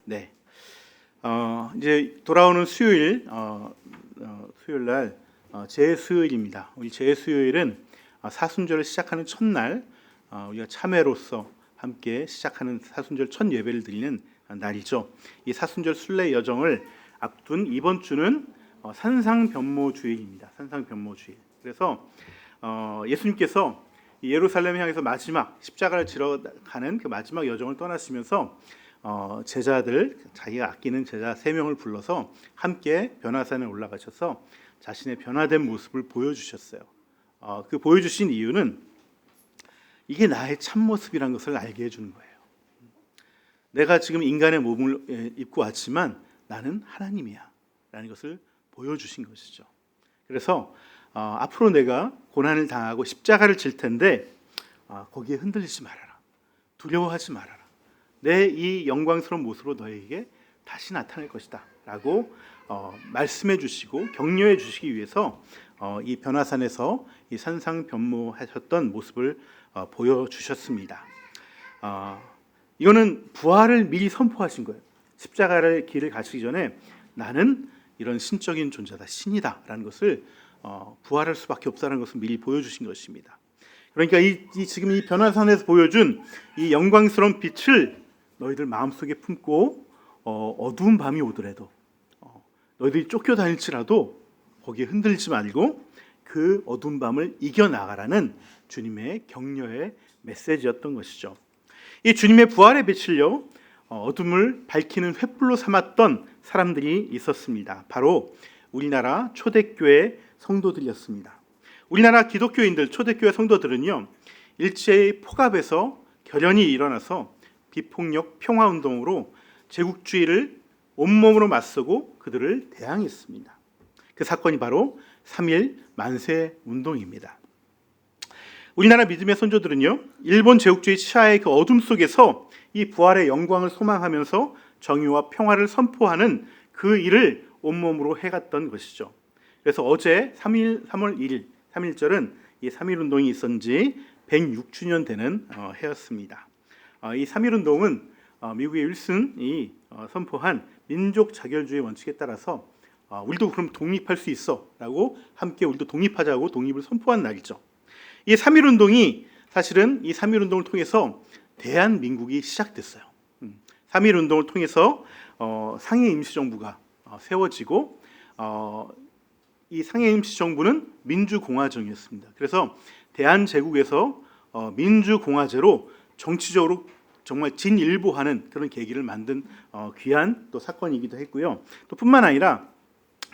네. 이제 돌아오는 수요일, 수요일 날 제수요일입니다. 우리 제수요일은 사순절을 시작하는 첫날, 우리가 참회로서 함께 시작하는 사순절 첫 예배를 드리는 날이죠. 이 사순절 순례 여정을 앞둔 이번 주는 산상변모주일입니다. 산상변모주일. 그래서 예수님께서 예루살렘 향해서 마지막 십자가를 지러 가는 그 마지막 여정을 떠나시면서 제자들, 자기가 아끼는 제자 3명을 불러서 함께 변화산에 올라가셔서 자신의 변화된 모습을 보여주셨어요. 그 보여주신 이유는 이게 나의 참모습이라는 것을 알게 해주는 거예요. 내가 지금 인간의 몸을 입고 왔지만 나는 하나님이야 라는 것을 보여주신 것이죠. 그래서 앞으로 내가 고난을 당하고 십자가를 질 텐데 거기에 흔들리지 말아라, 두려워하지 말아라, 내 이 영광스러운 모습으로 너에게 다시 나타날 것이다 라고 말씀해 주시고 격려해 주시기 위해서 이 변화산에서 이 산상변모하셨던 모습을 보여주셨습니다. 이거는 부활을 미리 선포하신 거예요. 십자가의 길을 가시기 전에 나는 이런 신적인 존재다, 신이다 라는 것을 부활할 수밖에 없다는 것을 미리 보여주신 것입니다. 그러니까 지금 이 변화산에서 보여준 이 영광스러운 빛을 너희들 마음속에 품고 어두운 밤이 오더라도 너희들이 쫓겨다닐지라도 거기에 흔들리지 말고 그 어두운 밤을 이겨나가라는 주님의 격려의 메시지였던 것이죠. 이 주님의 부활의 빛을요, 어둠을 밝히는 횃불로 삼았던 사람들이 있었습니다. 바로 우리나라 초대교회 성도들이었습니다. 우리나라 기독교인들, 초대교회 성도들은요, 일제의 폭압에서 결연히 일어나서 비폭력 평화운동으로 제국주의를 온몸으로 맞서고 그들을 대항했습니다. 그 사건이 바로 3.1 만세운동입니다. 우리나라 믿음의 선조들은요, 일본 제국주의 치하의 그 어둠 속에서 이 부활의 영광을 소망하면서 정의와 평화를 선포하는 그 일을 온몸으로 해갔던 것이죠. 그래서 어제 3월 1일, 3.1절은 이 3.1운동이 있은 지 106주년 되는 해였습니다. 이 3.1운동은 미국의 윌슨이 선포한 민족 자결주의 원칙에 따라서 우리도 그럼 독립할 수 있어 라고 함께 우리도 독립하자고 독립을 선포한 날이죠. 이 3.1운동이 사실은 이 3.1운동을 통해서 대한민국이 시작됐어요. 3.1운동을 통해서 상해 임시정부가 세워지고 이 상해 임시정부는 민주공화정이었습니다. 그래서 대한제국에서 민주공화제로 정치적으로 정말 진일보하는 그런 계기를 만든 귀한 또 사건이기도 했고요. 또 뿐만 아니라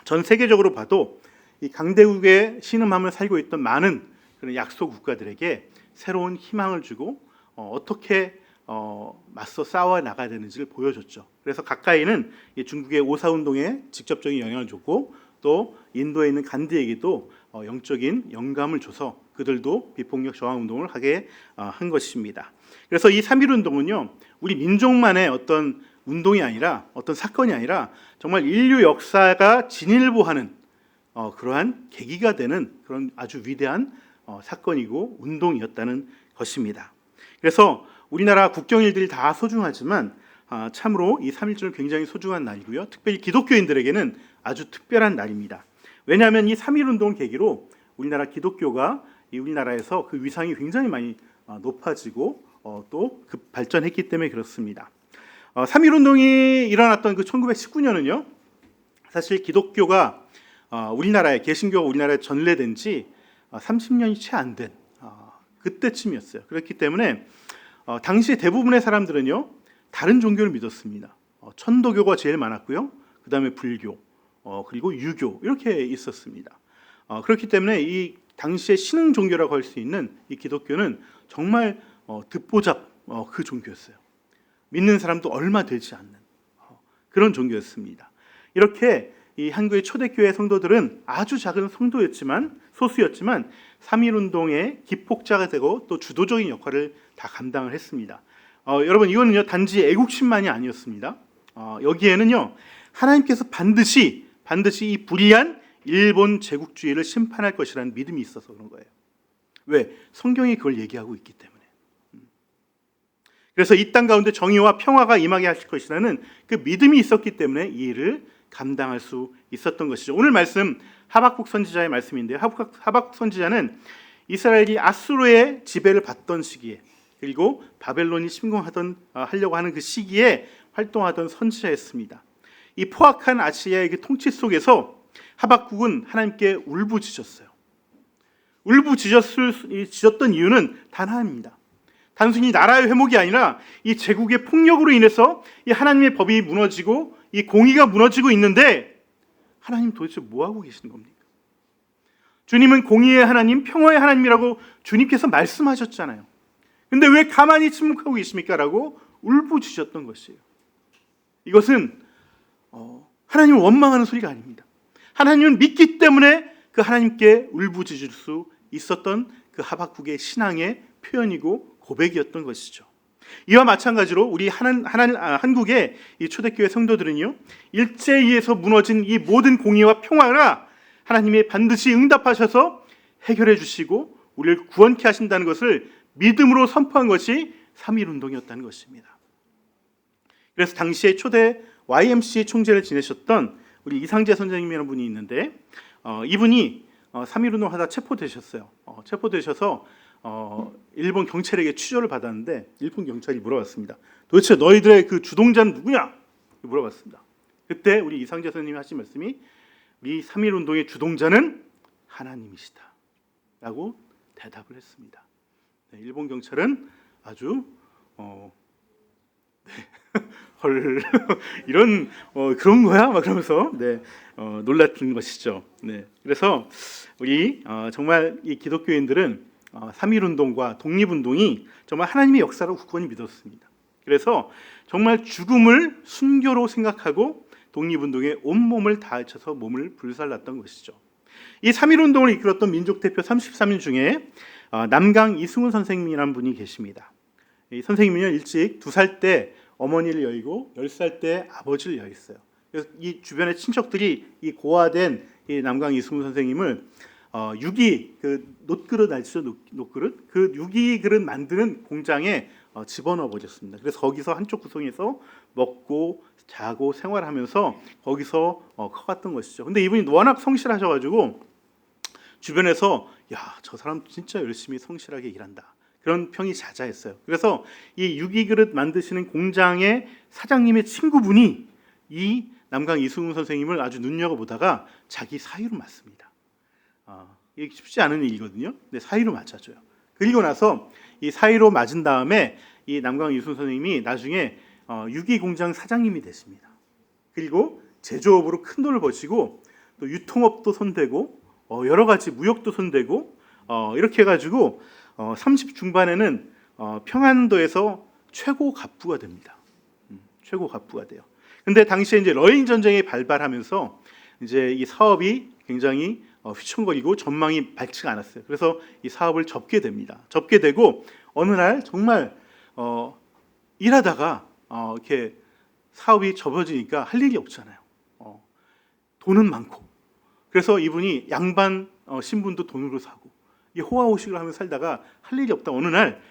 전 세계적으로 봐도 이 강대국의 신음함을 살고 있던 많은 그런 약소 국가들에게 새로운 희망을 주고 어떻게 맞서 싸워 나가야 되는지를 보여줬죠. 그래서 가까이는 중국의 오사운동에 직접적인 영향을 줬고 또 인도에 있는 간디에게도 영적인 영감을 줘서 그들도 비폭력 저항운동을 하게 한 것입니다. 그래서 이 3.1운동은요, 우리 민족만의 어떤 운동이 아니라 어떤 사건이 아니라 정말 인류 역사가 진일보하는 그러한 계기가 되는 그런 아주 위대한 사건이고 운동이었다는 것입니다. 그래서 우리나라 국경일들이 다 소중하지만 참으로 이 3.1절은 굉장히 소중한 날이고요. 특별히 기독교인들에게는 아주 특별한 날입니다. 왜냐하면 이 3.1운동 계기로 우리나라 기독교가 우리나라에서 그 위상이 굉장히 많이 높아지고 또 발전했기 때문에 그렇습니다. 3.1운동이 일어났던 그 1919년은요, 사실 기독교가 우리나라에, 개신교가 우리나라에 전래된 지 30년이 채 안 된 그때쯤이었어요. 그렇기 때문에 당시 대부분의 사람들은요, 다른 종교를 믿었습니다. 천도교가 제일 많았고요. 그 다음에 불교, 그리고 유교 이렇게 있었습니다. 그렇기 때문에 이 당시의 신흥 종교라고 할 수 있는 이 기독교는 정말 듣보잡 그 종교였어요. 믿는 사람도 얼마 되지 않는 그런 종교였습니다. 이렇게 이 한국의 초대교회 성도들은 아주 작은 성도였지만, 소수였지만 3.1운동의 기폭자가 되고 또 주도적인 역할을 다 감당을 했습니다. 여러분, 이거는요, 단지 애국심만이 아니었습니다. 여기에는요, 하나님께서 반드시 이 불의한 일본 제국주의를 심판할 것이라는 믿음이 있어서 그런 거예요. 왜? 성경이 그걸 얘기하고 있기 때문에. 그래서 이 땅 가운데 정의와 평화가 임하게 하실 것이라는 그 믿음이 있었기 때문에 이 일을 감당할 수 있었던 것이죠. 오늘 말씀 하박국 선지자의 말씀인데요. 하박국 선지자는 이스라엘이 아수르의 지배를 받던 시기에, 그리고 바벨론이 하려고 하는 그 시기에 활동하던 선지자였습니다. 이 포악한 아시리아의 그 통치 속에서 하박국은 하나님께 울부짖었어요. 울부짖었던 이유는 단 하나입니다. 단순히 나라의 회복이 아니라 이 제국의 폭력으로 인해서 이 하나님의 법이 무너지고 이 공의가 무너지고 있는데 하나님 도대체 뭐 하고 계시는 겁니까? 주님은 공의의 하나님, 평화의 하나님이라고 주님께서 말씀하셨잖아요. 근데 왜 가만히 침묵하고 계십니까? 라고 울부짖었던 것이에요. 이것은 하나님을 원망하는 소리가 아닙니다. 하나님을 믿기 때문에 그 하나님께 울부짖을 수 있었던 그 하박국의 신앙의 표현이고 고백이었던 것이죠. 이와 마찬가지로 우리 한국의 이 초대교회 성도들은요, 일제히에서 무너진 이 모든 공의와 평화가 하나님이 반드시 응답하셔서 해결해 주시고 우리를 구원케 하신다는 것을 믿음으로 선포한 것이 3.1운동이었다는 것입니다. 그래서 당시에 초대 YMCA 총재를 지내셨던 우리 이상재 선생님이라는 분이 있는데 이분이 3.1운동 하다 체포되셨어요. 체포되셔서 일본 경찰에게 취조를 받았는데 일본 경찰이 물어봤습니다. 도대체 너희들의 그 주동자는 누구냐? 물어봤습니다. 그때 우리 이상재 선생님이 하신 말씀이 이 3.1운동의 주동자는 하나님이시다 라고 대답을 했습니다. 네, 일본 경찰은 아주 헐 이런 그런 거야? 막 그러면서 놀랐던 것이죠. 네, 그래서 우리 정말 이 기독교인들은 3.1운동과 독립운동이 정말 하나님의 역사를 굳건히 믿었습니다. 그래서 정말 죽음을 순교로 생각하고 독립운동에 온몸을 다하셔서 몸을 불살랐던 것이죠. 이 3.1운동을 이끌었던 민족대표 33인 중에 남강 이승훈 선생님이라는 분이 계십니다. 이 선생님은요, 일찍 2살 때 어머니를 여의고 10살 때 아버지를 여했어요. 그래서 이 주변의 친척들이 이 고아된 이 남강 이승훈 선생님을 유기 그 놋그릇 아시죠? 놋그릇 그 유기 그릇 만드는 공장에 집어넣어 버렸습니다. 그래서 거기서 한쪽 구석에서 먹고 자고 생활하면서 거기서 커갔던 것이죠. 근데 이분이 워낙 성실하셔가지고 주변에서 야, 저 사람 진짜 열심히 성실하게 일한다, 그런 평이 자자했어요. 그래서 이 유기그릇 만드시는 공장의 사장님의 친구분이 이 남강 이승훈 선생님을 아주 눈여겨보다가 자기 사위로 맞습니다. 이게 쉽지 않은 일이거든요. 근데 사위로 맞아줘요. 그리고 나서 이 사위로 맞은 다음에 이 남강 이승훈 선생님이 나중에 유기공장 사장님이 되십니다. 그리고 제조업으로 큰 돈을 버시고 또 유통업도 손대고 여러 가지 무역도 손대고 이렇게 해가지고 30 중반에는 평안도에서 최고 갑부가 됩니다. 최고 갑부가 돼요. 근데 당시에 이제 러일 전쟁이 발발하면서 이제 이 사업이 굉장히 휘청거리고 전망이 밝지가 않았어요. 그래서 이 사업을 접게 됩니다. 접게 되고 어느 날 정말 일하다가 이렇게 사업이 접어지니까 할 일이 없잖아요. 돈은 많고. 그래서 이분이 양반 신분도 돈으로 사고 이 호화호식을 하면서 살다가 할 일이 없다. 어느 날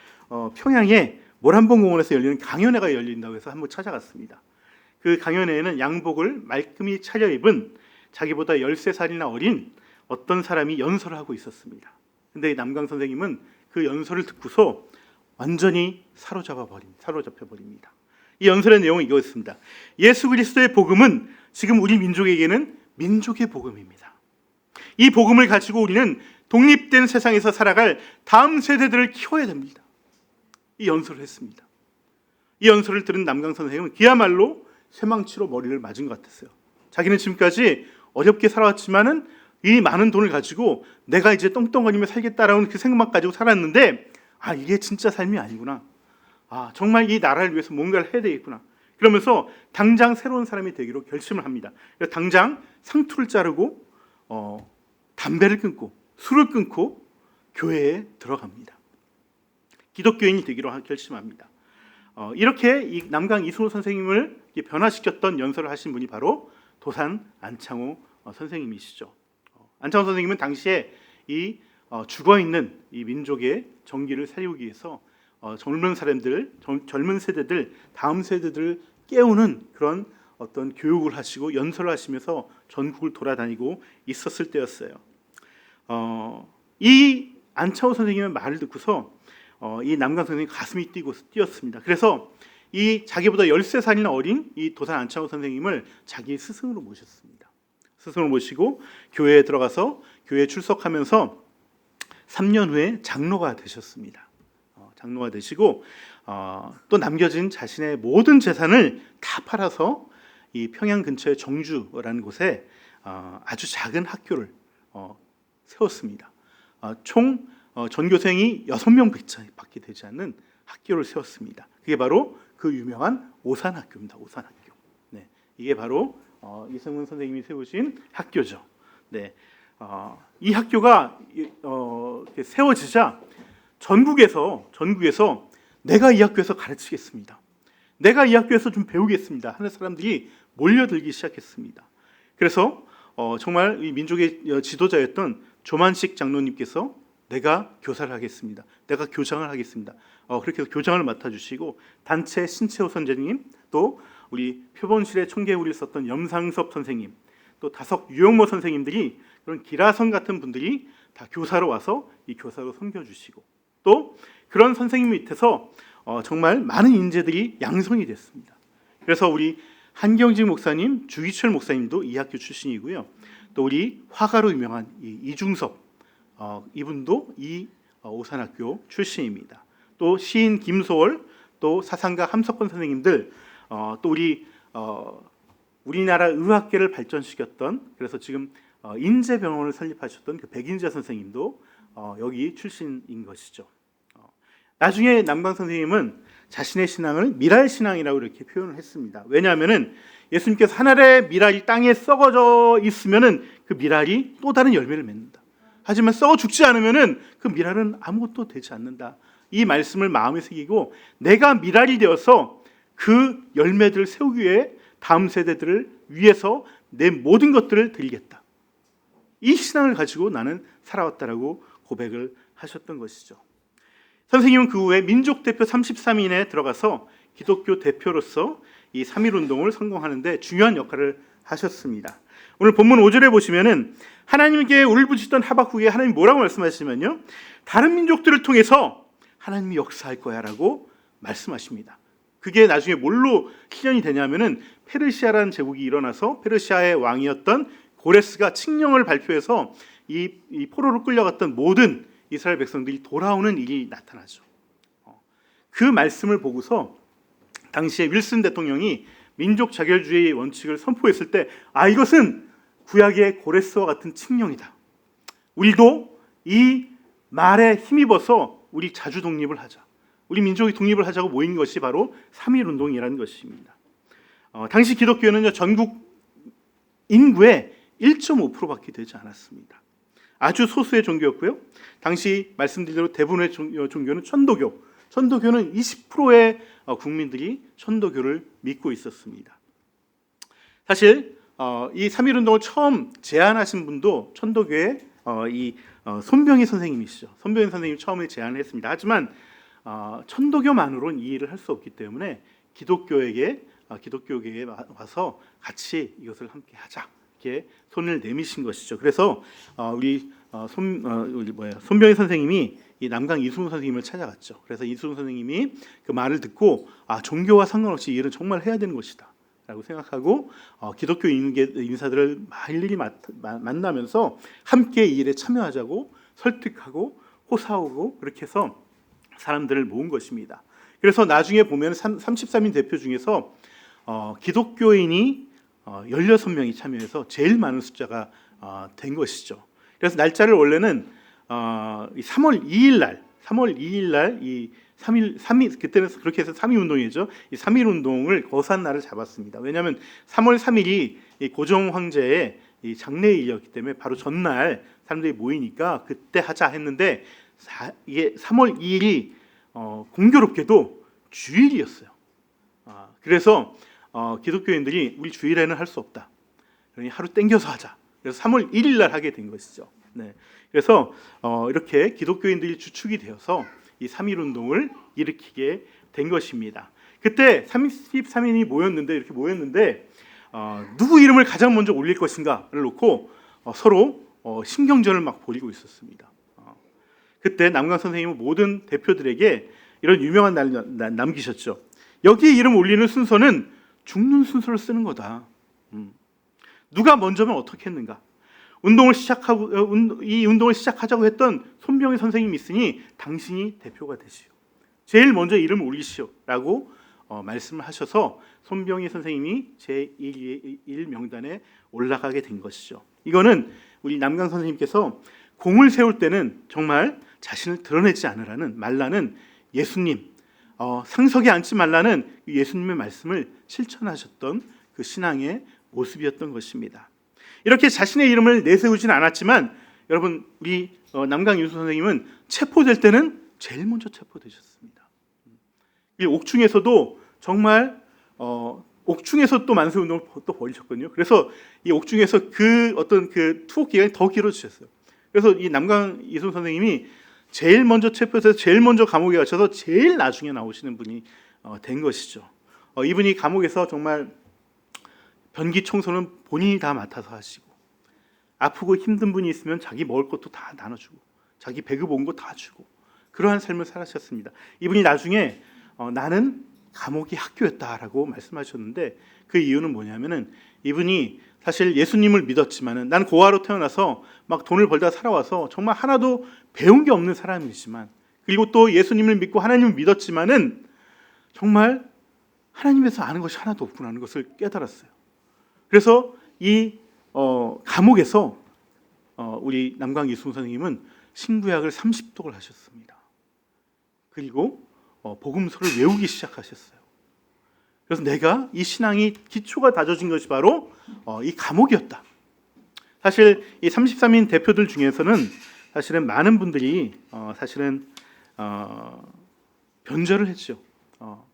평양에 모란봉공원에서 열리는 강연회가 열린다고 해서 한번 찾아갔습니다. 그 강연회에는 양복을 말끔히 차려입은 자기보다 13살이나 어린 어떤 사람이 연설을 하고 있었습니다. 근데 남강 선생님은 그 연설을 듣고서 완전히 사로잡혀 버립니다. 이 연설의 내용은 이거였습니다. 예수 그리스도의 복음은 지금 우리 민족에게는 민족의 복음입니다. 이 복음을 가지고 우리는 독립된 세상에서 살아갈 다음 세대들을 키워야 됩니다. 이 연설을 했습니다. 이 연설을 들은 남강 선생님은 그야말로 쇠망치로 머리를 맞은 것 같았어요. 자기는 지금까지 어렵게 살아왔지만은 이 많은 돈을 가지고 내가 이제 떵떵거리며 살겠다라는 그 생각만 가지고 살았는데 이게 진짜 삶이 아니구나. 정말 이 나라를 위해서 뭔가를 해야 되겠구나. 그러면서 당장 새로운 사람이 되기로 결심을 합니다. 그래서 당장 상투를 자르고 담배를 끊고 술을 끊고 교회에 들어갑니다. 기독교인이 되기로 결심합니다. 이렇게 이 남강 이승훈 선생님을 변화시켰던 연설을 하신 분이 바로 도산 안창호 선생님이시죠. 안창호 선생님은 당시에 이 죽어있는 이 민족의 정기를 살리기 위해서 젊은 사람들, 젊은 세대들, 다음 세대들을 깨우는 그런 어떤 교육을 하시고 연설을 하시면서 전국을 돌아다니고 있었을 때였어요. 이 안차호 선생님의 말을 듣고서 이 남강 선생님 가슴이 뛰었습니다. 그래서 이 자기보다 13살이나 어린 이 도산 안차호 선생님을 자기 스승으로 모셨습니다. 스승으로 모시고 교회에 들어가서 교회에 출석하면서 3년 후에 장로가 되셨습니다. 장로가 되시고 또 남겨진 자신의 모든 재산을 다 팔아서 이 평양 근처의 정주라는 곳에 아주 작은 학교를 세웠습니다. 총 전교생이 6명밖에 되지 않는 학교를 세웠습니다. 그게 바로 그 유명한 오산학교입니다. 오산학교. 네, 이게 바로 이승훈 선생님이 세우신 학교죠. 네, 이 학교가 세워지자 전국에서 내가 이 학교에서 가르치겠습니다. 내가 이 학교에서 좀 배우겠습니다 하는 사람들이 몰려들기 시작했습니다. 그래서 정말 이 민족의 지도자였던 조만식 장로님께서 내가 교사를 하겠습니다. 내가 교장을 하겠습니다. 그렇게 해서 교장을 맡아주시고 단체 신채호 선생님, 또 우리 표본실의 총개구리를 썼던 염상섭 선생님, 또 다석 유영모 선생님들이 그런 기라성 같은 분들이 다 교사로 와서 이 교사로 섬겨주시고 또 그런 선생님 밑에서 정말 많은 인재들이 양성이 됐습니다. 그래서 우리 한경직 목사님, 주기철 목사님도 이 학교 출신이고요. 또 우리 화가로 유명한 이중섭 이분도 이 오산학교 출신입니다. 또 시인 김소월, 또 사상가 함석헌 선생님들, 또 우리나라 의학계를 발전시켰던, 그래서 지금 인재병원을 설립하셨던 그 백인재 선생님도 여기 출신인 것이죠. 나중에 남강 선생님은 자신의 신앙을 미랄신앙이라고 이렇게 표현을 했습니다. 왜냐하면은 예수님께서 하늘의 미랄이 땅에 썩어져 있으면은 그 미랄이 또 다른 열매를 맺는다. 하지만 썩어 죽지 않으면은 그 미랄은 아무것도 되지 않는다. 이 말씀을 마음에 새기고 내가 미랄이 되어서 그 열매들을 세우기 위해 다음 세대들을 위해서 내 모든 것들을 드리겠다. 이 신앙을 가지고 나는 살아왔다라고 고백을 하셨던 것이죠. 선생님은 그 후에 민족대표 33인에 들어가서 기독교 대표로서 이 3.1운동을 성공하는데 중요한 역할을 하셨습니다. 오늘 본문 5절에 보시면은 하나님께 울부짖던 하박국에 하나님 뭐라고 말씀하시냐면요, 다른 민족들을 통해서 하나님이 역사할 거야 라고 말씀하십니다. 그게 나중에 뭘로 실현이 되냐면은 페르시아라는 제국이 일어나서 페르시아의 왕이었던 고레스가 칙령을 발표해서 이 포로로 끌려갔던 모든 이스라엘 백성들이 돌아오는 일이 나타나죠. 그 말씀을 보고서 당시에 윌슨 대통령이 민족 자결주의 원칙을 선포했을 때 이것은 구약의 고레스와 같은 칙령이다. 우리도 이 말에 힘입어서 우리 자주 독립을 하자. 우리 민족이 독립을 하자고 모인 것이 바로 3.1운동이라는 것입니다. 당시 기독교는 전국 인구의 1.5%밖에 되지 않았습니다. 아주 소수의 종교였고요. 당시 말씀드린 대로 대부분의 종교는 천도교는 20%의 국민들이 천도교를 믿고 있었습니다. 사실 이 3.1운동을 처음 제안하신 분도 천도교의 손병희 선생님이시죠. 손병희 선생님이 처음에 제안을 했습니다. 하지만 천도교만으로는 이 일을 할 수 없기 때문에 기독교계에 와서 같이 이것을 함께 하자, 이렇게 손을 내미신 것이죠. 그래서 손병희 선생님이 이 남강 이수근 선생님을 찾아갔죠. 그래서 이수근 선생님이 그 말을 듣고 종교와 상관없이 이 일은 정말 해야 되는 것이다 라고 생각하고 기독교 인사들을 일일이 만나면서 함께 이 일에 참여하자고 설득하고 호소하고 그렇게 해서 사람들을 모은 것입니다. 그래서 나중에 보면 33인 대표 중에서 기독교인이 16명이 참여해서 제일 많은 숫자가 된 것이죠. 그래서 날짜를 원래는 3월 2일 날 이 3.1 그때는 그렇게 해서 3.2운동이죠. 이 3.1운동을 거수한 날을 잡았습니다. 왜냐하면 3월 3일이 이 고종 황제의 이 장례일이었기 때문에 바로 전날 사람들이 모이니까 그때 하자 했는데 이게 3월 2일이 공교롭게도 주일이었어요. 그래서 기독교인들이 우리 주일에는 할 수 없다. 그러니 하루 땡겨서 하자. 그래서 3월 1일 날 하게 된 것이죠. 네. 그래서 이렇게 기독교인들이 주축이 되어서 이 3.1 운동을 일으키게 된 것입니다. 그때 33인이 모였는데 이렇게 모였는데 누구 이름을 가장 먼저 올릴 것인가를 놓고 서로 신경전을 막 벌이고 있었습니다. 그때 남강 선생님은 모든 대표들에게 이런 유명한 날 남기셨죠. 여기에 이름 올리는 순서는 죽는 순서를 쓰는 거다. 누가 먼저면 어떻게 했는가? 이 운동을 시작하자고 했던 손병희 선생님이 있으니 당신이 대표가 되시오. 제일 먼저 이름을 올리시오라고 말씀을 하셔서 손병희 선생님이 제1 명단에 올라가게 된 것이죠. 이거는 우리 남강 선생님께서 공을 세울 때는 정말 자신을 드러내지 말라는 예수님, 상석에 앉지 말라는 예수님의 말씀을 실천하셨던 그 신앙의 모습이었던 것입니다. 이렇게 자신의 이름을 내세우지는 않았지만 여러분, 우리 남강 유수 선생님은 체포될 때는 제일 먼저 체포되셨습니다. 이 옥중에서도 정말 옥중에서 또 만세 운동을 또 벌이셨거든요. 그래서 이 옥중에서 그 어떤 그 투옥 기간이 더 길어지셨어요. 그래서 이 남강 이순 선생님이 제일 먼저 체포해서 제일 먼저 감옥에 갇혀서 제일 나중에 나오시는 분이 된 것이죠. 이분이 감옥에서 정말 변기 청소는 본인이 다 맡아서 하시고, 아프고 힘든 분이 있으면 자기 먹을 것도 다 나눠주고, 자기 배급 온 거 다 주고, 그러한 삶을 살아셨습니다. 이분이 나중에 나는 감옥이 학교였다라고 말씀하셨는데, 그 이유는 뭐냐면은 이분이 사실 예수님을 믿었지만은, 난 고아로 태어나서 막 돈을 벌다 살아와서 정말 하나도 배운 게 없는 사람이지만, 그리고 또 예수님을 믿고 하나님을 믿었지만은 정말 하나님에서 아는 것이 하나도 없구나는 것을 깨달았어요. 그래서 이 감옥에서 우리 남강 이순 선생님은 신구약을 30독을 하셨습니다. 그리고 복음서를 외우기 시작하셨어요. 그래서 내가 이 신앙이 기초가 다져진 것이 바로 이 감옥이었다. 사실 이 33인 대표들 중에서는 사실은 많은 분들이 사실은 변절을 했죠.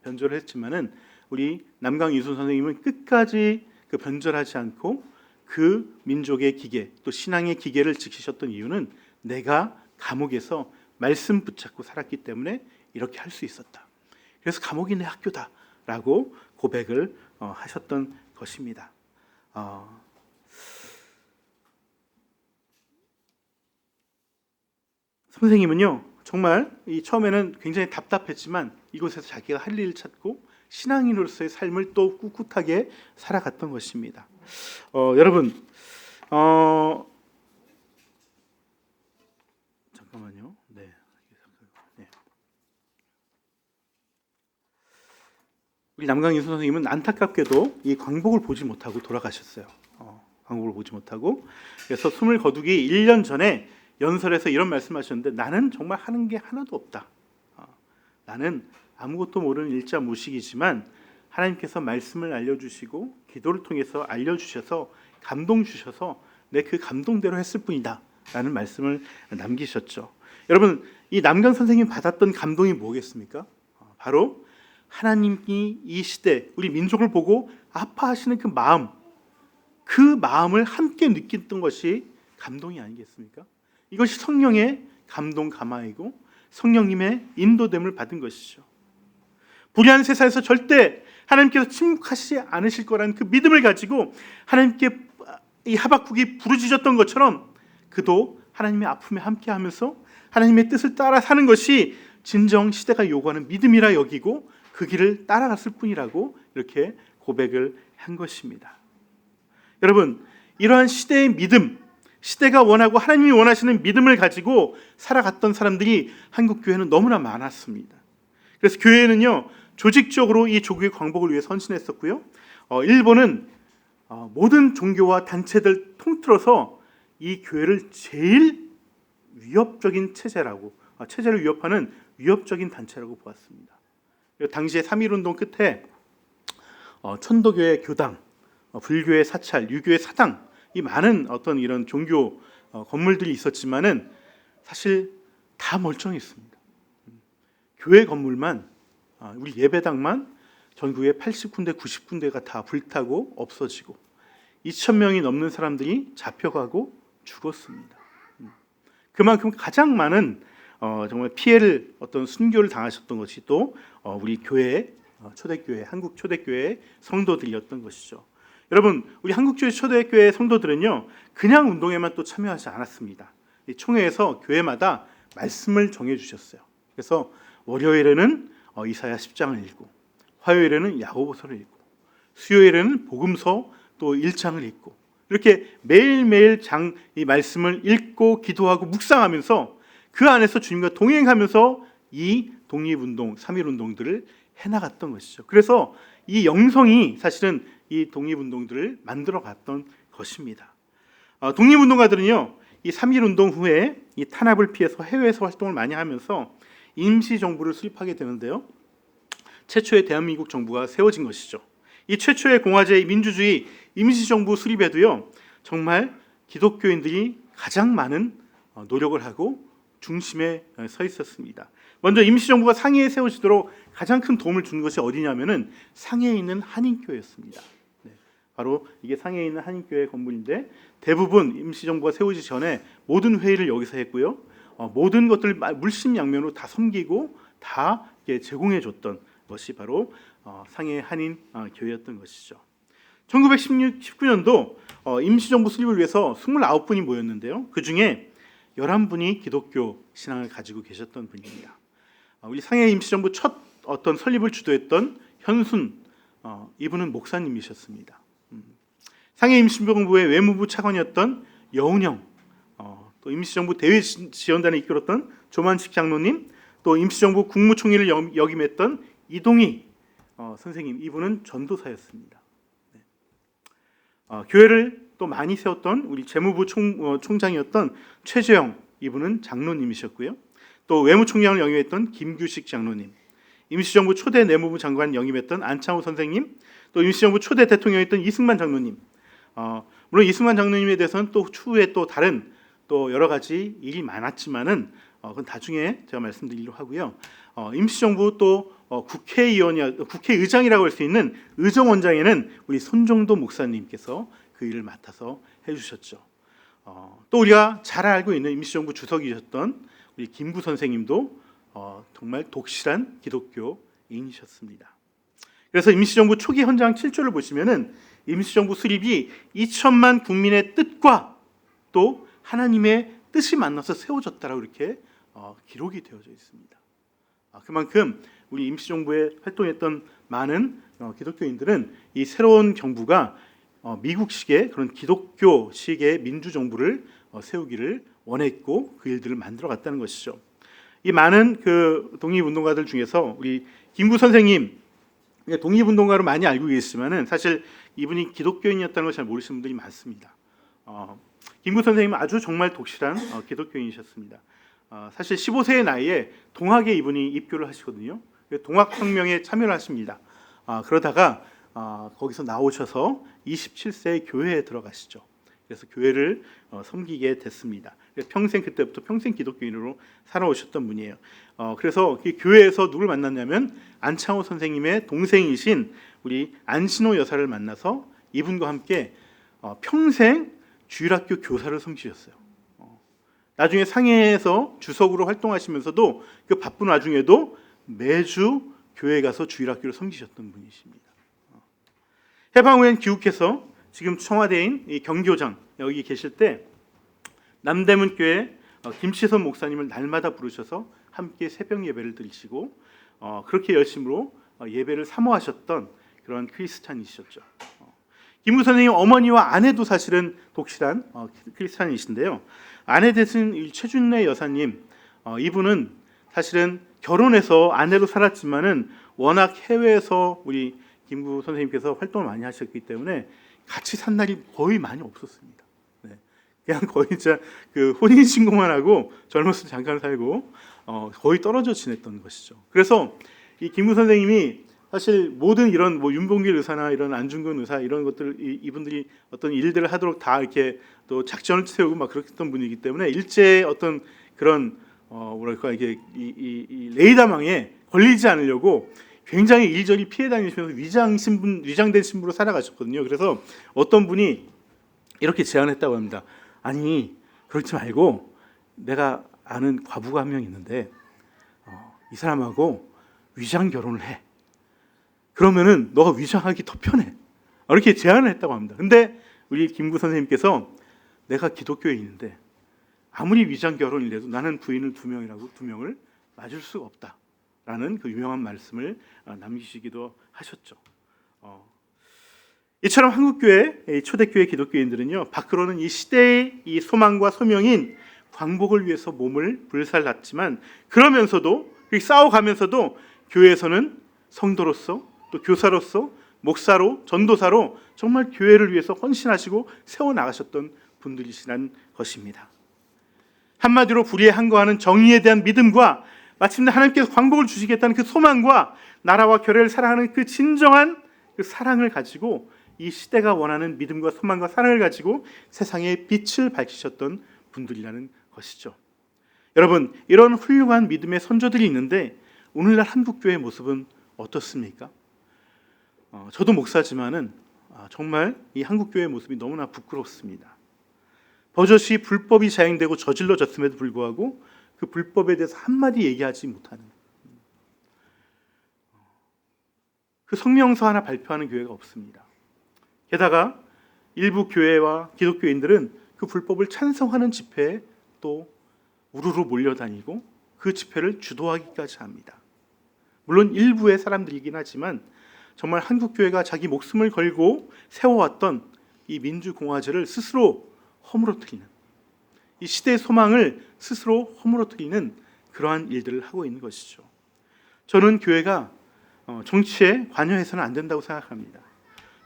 변절을 했지만은 우리 남강 이순 선생님은 끝까지 그 변절하지 않고 그 민족의 기계, 또 신앙의 기계를 지키셨던 이유는 내가 감옥에서 말씀 붙잡고 살았기 때문에 이렇게 할 수 있었다. 그래서 감옥이 내 학교다라고 고백을 하셨던 것입니다. 선생님은요, 정말 처음에는 굉장히 답답했지만 이곳에서 자기가 할 일을 찾고 신앙인으로서의 삶을 또 꿋꿋하게 살아갔던 것입니다. 여러분, 잠깐만요. 네. 우리 남강 이순 선생님은 안타깝게도 이 광복을 보지 못하고 돌아가셨어요. 광복을 보지 못하고. 그래서 숨을 거두기 1년 전에 연설에서 이런 말씀하셨는데, 나는 정말 하는 게 하나도 없다. 나는 아무것도 모르는 일자 무식이지만 하나님께서 말씀을 알려주시고 기도를 통해서 알려주셔서 감동 주셔서 내 그 감동대로 했을 뿐이다 라는 말씀을 남기셨죠. 여러분, 이 남강 선생님이 받았던 감동이 뭐겠습니까? 바로 하나님이 이 시대 우리 민족을 보고 아파하시는 그 마음을 함께 느꼈던 것이 감동이 아니겠습니까? 이것이 성령의 감동 감화이고 성령님의 인도됨을 받은 것이죠. 불의한 세상에서 절대 하나님께서 침묵하시지 않으실 거라는 그 믿음을 가지고 하나님께 이 하박국이 부르짖었던 것처럼 그도 하나님의 아픔에 함께하면서 하나님의 뜻을 따라 사는 것이 진정 시대가 요구하는 믿음이라 여기고 그 길을 따라갔을 뿐이라고 이렇게 고백을 한 것입니다. 여러분, 이러한 시대의 믿음, 시대가 원하고 하나님이 원하시는 믿음을 가지고 살아갔던 사람들이 한국 교회는 너무나 많았습니다. 그래서 교회는요, 조직적으로 이 조국의 광복을 위해 선신했었고요. 일본은 모든 종교와 단체들 통틀어서 이 교회를 제일 위협적인 체제를 위협하는 위협적인 단체라고 보았습니다. 당시에 3.1 운동 끝에 천도교회 교당, 불교의 사찰, 유교의 사당, 이 많은 어떤 이런 종교 건물들이 있었지만은 사실 다 멀쩡했습니다. 교회 건물만, 우리 예배당만 전국에 80군데, 90군데가 다 불타고 없어지고 2,000명이 넘는 사람들이 잡혀가고 죽었습니다. 그만큼 가장 많은 정말 피해를 어떤 순교를 당하셨던 것이 또 우리 교회 초대교회 한국 초대교회 성도들이었던 것이죠. 여러분, 우리 한국교회 초대교회 성도들은요 그냥 운동회만 또 참여하지 않았습니다. 이 총회에서 교회마다 말씀을 정해 주셨어요. 그래서 월요일에는 이사야 10장을 읽고, 화요일에는 야고보서를 읽고, 수요일에는 복음서 또 1장을 읽고, 이렇게 매일매일 이 말씀을 읽고 기도하고 묵상하면서 그 안에서 주님과 동행하면서 이 독립운동, 3.1운동들을 해나갔던 것이죠. 그래서 이 영성이 사실은 이 독립운동들을 만들어갔던 것입니다. 독립운동가들은요 이 3.1운동 후에 이 탄압을 피해서 해외에서 활동을 많이 하면서 임시정부를 수립하게 되는데요, 최초의 대한민국 정부가 세워진 것이죠. 이 최초의 공화제 민주주의 임시정부 수립에도요 정말 기독교인들이 가장 많은 노력을 하고 중심에 서 있었습니다. 먼저 임시정부가 상해에 세워지도록 가장 큰 도움을 준 것이 어디냐면은 상해에 있는 한인교회였습니다. 바로 이게 상해에 있는 한인교회 건물인데, 대부분 임시정부가 세워지기 전에 모든 회의를 여기서 했고요, 모든 것들을 물심양면으로 다 섬기고 다 제공해줬던 것이 바로 상해 한인 교회였던 것이죠. 1919년도 임시정부 수립을 위해서 29분이 모였는데요, 그 중에 11분이 기독교 신앙을 가지고 계셨던 분입니다. 우리 상해 임시정부 첫 어떤 설립을 주도했던 현순, 이분은 목사님이셨습니다. 상해 임시정부의 외무부 차관이었던 여운형, 또 임시정부 대외지원단을 이끌었던 조만식 장로님, 또 임시정부 국무총리를 역임했던 이동희 선생님, 이분은 전도사였습니다. 교회를 또 많이 세웠던 우리 재무부 총장이었던 최재형, 이분은 장로님이셨고요, 또 외무총장을 역임했던 김규식 장로님, 임시정부 초대 내무부 장관 역임했던 안창호 선생님, 또 임시정부 초대 대통령이었던 이승만 장로님. 물론 이승만 장로님에 대해서는 또 추후에 또 다른 또 여러 가지 일이 많았지만은 그건 나중에 제가 말씀드리려고 하고요. 임시정부 또 국회의장이라고 할 수 있는 의정원장에는 우리 손정도 목사님께서 그 일을 맡아서 해주셨죠. 또 우리가 잘 알고 있는 임시정부 주석이셨던 우리 김구 선생님도 정말 독실한 기독교인이셨습니다. 그래서 임시정부 초기 헌장 7조를 보시면은 임시정부 수립이 2천만 국민의 뜻과 또 하나님의 뜻이 만나서 세워졌다라고 이렇게 기록이 되어져 있습니다. 그만큼 우리 임시정부에 활동했던 많은 기독교인들은 이 새로운 정부가 미국식의 그런 기독교식의 민주정부를 세우기를 원했고 그 일들을 만들어갔다는 것이죠. 이 많은 그 독립운동가들 중에서 우리 김구 선생님, 독립운동가로 많이 알고 계시지만은 사실 이분이 기독교인이었다는 걸 잘 모르시는 분들이 많습니다. 김구 선생님은 아주 정말 독실한 기독교인이셨습니다. 사실 15세의 나이에 동학에 이분이 입교를 하시거든요. 동학혁명에 참여를 하십니다. 그러다가 거기서 나오셔서 27세에 교회에 들어가시죠. 그래서 교회를 섬기게 됐습니다. 평생 그때부터 평생 기독교인으로 살아오셨던 분이에요. 그래서 이 교회에서 누굴 만났냐면 안창호 선생님의 동생이신 우리 안신호 여사를 만나서 이분과 함께 평생 주일학교 교사를 섬기셨어요. 나중에 상해에서 주석으로 활동하시면서도 그 바쁜 와중에도 매주 교회에 가서 주일학교를 섬기셨던 분이십니다. 해방 후엔 귀국해서 지금 청와대인 이 경교장 여기 계실 때 남대문 교회 김치선 목사님을 날마다 부르셔서 함께 새벽 예배를 드리시고 그렇게 열심으로 예배를 사모하셨던 그런 크리스찬이셨죠. 김구 선생님 어머니와 아내도 사실은 독실한 크리스찬이신데요. 아내 되신 최준래 여사님, 이분은 사실은 결혼해서 아내로 살았지만은 워낙 해외에서 우리 김구 선생님께서 활동을 많이 하셨기 때문에 같이 산 날이 거의 많이 없었습니다. 그냥 거의 진짜 그 혼인 신고만 하고 젊었을 때 잠깐 살고 거의 떨어져 지냈던 것이죠. 그래서 이 김구 선생님이 사실 모든 이런 뭐 윤봉길 의사나 이런 안중근 의사 이런 것들 이분들이 어떤 일들을 하도록 다 이렇게 또 작전을 세우고 막 그랬던 분이기 때문에 일제 어떤 그런 뭐랄까 이게 이 레이더망에 걸리지 않으려고 굉장히 일절히 피해 다니시면서 위장된 신부로 살아가셨거든요. 그래서 어떤 분이 이렇게 제안했다고 합니다. 아니 그렇지 말고 내가 아는 과부가 한 명 있는데 이 사람하고 위장 결혼을 해. 그러면은 너가 위장하기 더 편해. 이렇게 제안을 했다고 합니다. 근데 우리 김구 선생님께서 내가 기독교에 있는데 아무리 위장 결혼을 해도 나는 부인을 2명을 맞을 수가 없다라는 그 유명한 말씀을 남기시기도 하셨죠. 이처럼 한국교회, 초대교회 기독교인들은요, 밖으로는 이 시대의 이 소망과 소명인 광복을 위해서 몸을 불살랐지만, 그러면서도 싸워가면서도 교회에서는 성도로서, 또 교사로서, 목사로, 전도사로 정말 교회를 위해서 헌신하시고 세워나가셨던 분들이시라는 것입니다. 한마디로 불의에 항거하는 정의에 대한 믿음과 마침내 하나님께서 광복을 주시겠다는 그 소망과 나라와 교회를 사랑하는 그 진정한 그 사랑을 가지고 이 시대가 원하는 믿음과 소망과 사랑을 가지고 세상에 빛을 밝히셨던 분들이라는 것이죠. 여러분, 이런 훌륭한 믿음의 선조들이 있는데 오늘날 한국교회의 모습은 어떻습니까? 저도 목사지만은 정말 이 한국교회의 모습이 너무나 부끄럽습니다. 버젓이 불법이 자행되고 저질러졌음에도 불구하고 그 불법에 대해서 한마디 얘기하지 못하는, 그 성명서 하나 발표하는 교회가 없습니다. 게다가 일부 교회와 기독교인들은 그 불법을 찬성하는 집회에 또 우르르 몰려다니고 그 집회를 주도하기까지 합니다. 물론 일부의 사람들이긴 하지만 정말 한국교회가 자기 목숨을 걸고 세워왔던 이 민주공화제를 스스로 허물어뜨리는, 이 시대의 소망을 스스로 허물어뜨리는 그러한 일들을 하고 있는 것이죠. 저는 교회가 정치에 관여해서는 안 된다고 생각합니다.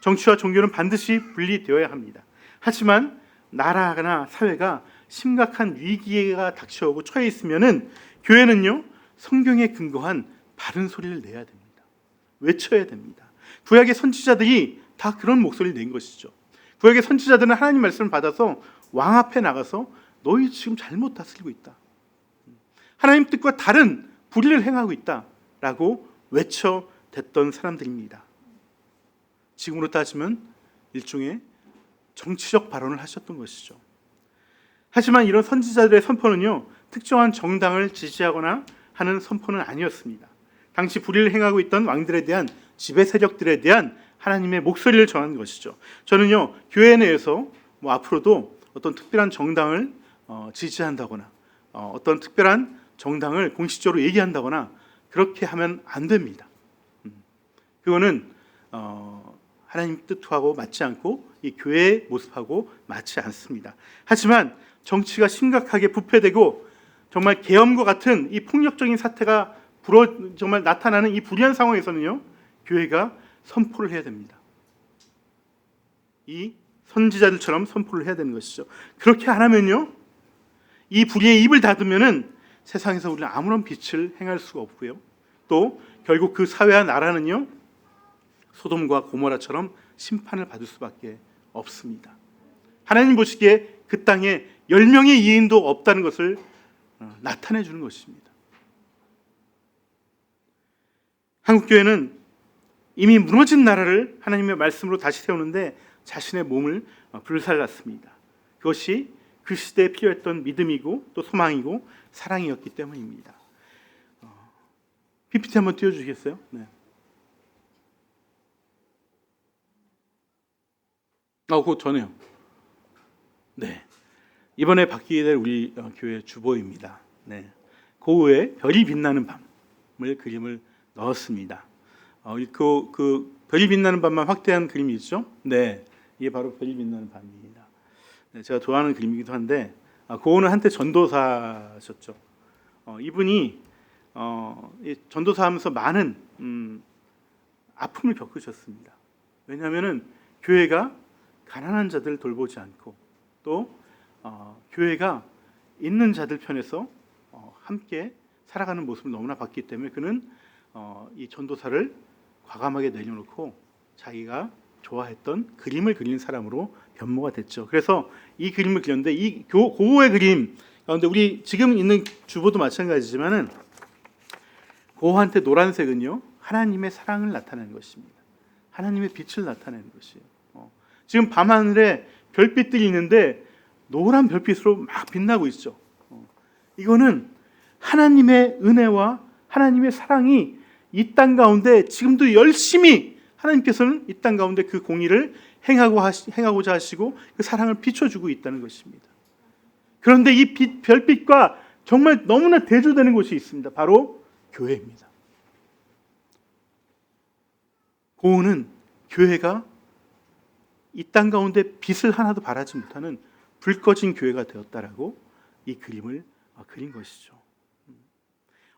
정치와 종교는 반드시 분리되어야 합니다. 하지만 나라나 사회가 심각한 위기가 닥쳐오고 처해 있으면은 교회는요, 성경에 근거한 바른 소리를 내야 됩니다. 외쳐야 됩니다. 구약의 선지자들이 다 그런 목소리를 낸 것이죠. 구약의 선지자들은 하나님 말씀을 받아서 왕 앞에 나가서 너희 지금 잘못 다스리고 있다, 하나님 뜻과 다른 불의를 행하고 있다라고 외쳐댔던 사람들입니다. 지금으로 따지면 일종의 정치적 발언을 하셨던 것이죠. 하지만 이런 선지자들의 선포는요, 특정한 정당을 지지하거나 하는 선포는 아니었습니다. 당시 불의를 행하고 있던 왕들에 대한 지배 세력들에 대한 하나님의 목소리를 전하는 것이죠. 저는요, 교회 내에서 앞으로도 어떤 특별한 정당을 지지한다거나 어떤 특별한 정당을 공식적으로 얘기한다거나 그렇게 하면 안 됩니다. 그거는 하나님 뜻하고 맞지 않고 이 교회의 모습하고 맞지 않습니다. 하지만 정치가 심각하게 부패되고 정말 계엄과 같은 이 폭력적인 사태가 정말 나타나는 이 불리한 상황에서는요, 교회가 선포를 해야 됩니다. 이 선지자들처럼 선포를 해야 되는 것이죠. 그렇게 안 하면요, 이 불의의 입을 닫으면은 세상에서 우리는 아무런 빛을 행할 수가 없고요, 또 결국 그 사회와 나라는요, 소돔과 고모라처럼 심판을 받을 수밖에 없습니다. 하나님 보시기에 그 땅에 10명의 이인도 없다는 것을 나타내 주는 것입니다. 한국교회는 이미 무너진 나라를 하나님의 말씀으로 다시 세우는데 자신의 몸을 불살랐습니다. 그것이 그 시대에 필요했던 믿음이고 또 소망이고 사랑이었기 때문입니다. PPT 한번 띄워주시겠어요? 네. 그거 전에요. 네. 이번에 바뀌게 될 우리 교회 주보입니다. 네. 고우에 별이 빛나는 밤을 그림을 넣었습니다. 그 별이 빛나는 밤만 확대한 그림이 있죠? 네. 이게 바로 별이 빛나는 밤입니다. 네, 제가 좋아하는 그림이기도 한데, 고우는 한때 전도사셨죠. 이분이 전도사하면서 많은 아픔을 겪으셨습니다. 왜냐하면은 교회가 가난한 자들을 돌보지 않고 또 교회가 있는 자들 편에서 함께 살아가는 모습을 너무나 봤기 때문에 그는 이 전도사를 과감하게 내려놓고 자기가 좋아했던 그림을 그리는 사람으로 변모가 됐죠. 그래서 이 그림을 그렸는데 이 고우의 그림 가운데 우리 지금 있는 주보도 마찬가지지만은 고우한테 노란색은요, 하나님의 사랑을 나타내는 것입니다. 하나님의 빛을 나타내는 것이에요. 지금 밤하늘에 별빛들이 있는데 노란 별빛으로 막 빛나고 있죠. 이거는 하나님의 은혜와 하나님의 사랑이 이 땅 가운데 지금도 열심히 하나님께서는 이 땅 가운데 그 공의를 행하고자 하시고 그 사랑을 비춰주고 있다는 것입니다. 그런데 이 별빛과 정말 너무나 대조되는 곳이 있습니다. 바로 교회입니다. 고은은 교회가 이 땅 가운데 빛을 하나도 발하지 못하는 불 꺼진 교회가 되었다라고 이 그림을 그린 것이죠.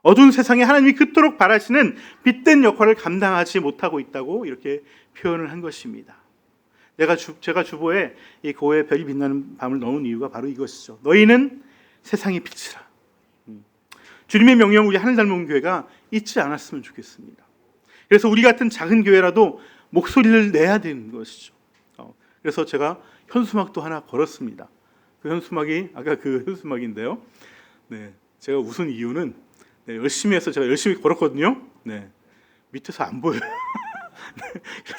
어두운 세상에 하나님이 그토록 바라시는 빛된 역할을 감당하지 못하고 있다고 이렇게 표현을 한 것입니다. 제가 주보에 이 고의 별이 빛나는 밤을 넣은 이유가 바로 이것이죠. 너희는 세상의 빛이라. 주님의 명령, 우리 하늘 닮은 교회가 잊지 않았으면 좋겠습니다. 그래서 우리 같은 작은 교회라도 목소리를 내야 되는 것이죠. 그래서 제가 현수막도 하나 걸었습니다. 그 현수막이 아까 그 현수막인데요. 네, 제가 웃은 이유는 열심히 해서 제가 열심히 걸었거든요. 네, 밑에서 안 보여요.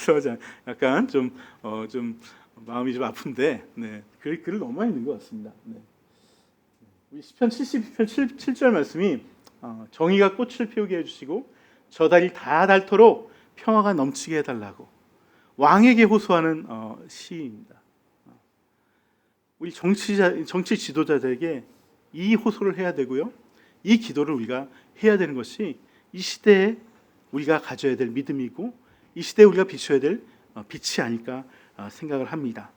그래서 약간 좀 마음이 좀 아픈데, 네, 글을 너무 많이 넣은 것 같습니다. 네. 우리 시편 72편 7절 말씀이 정의가 꽃을 피우게 해주시고 저 달이 다 닳도록 평화가 넘치게 해달라고 왕에게 호소하는 시입니다. 우리 정치 지도자들에게 이 호소를 해야 되고요, 이 기도를 우리가 해야 되는 것이 이 시대에 우리가 가져야 될 믿음이고 이 시대에 우리가 비춰야 될 빛이 아닐까 생각을 합니다.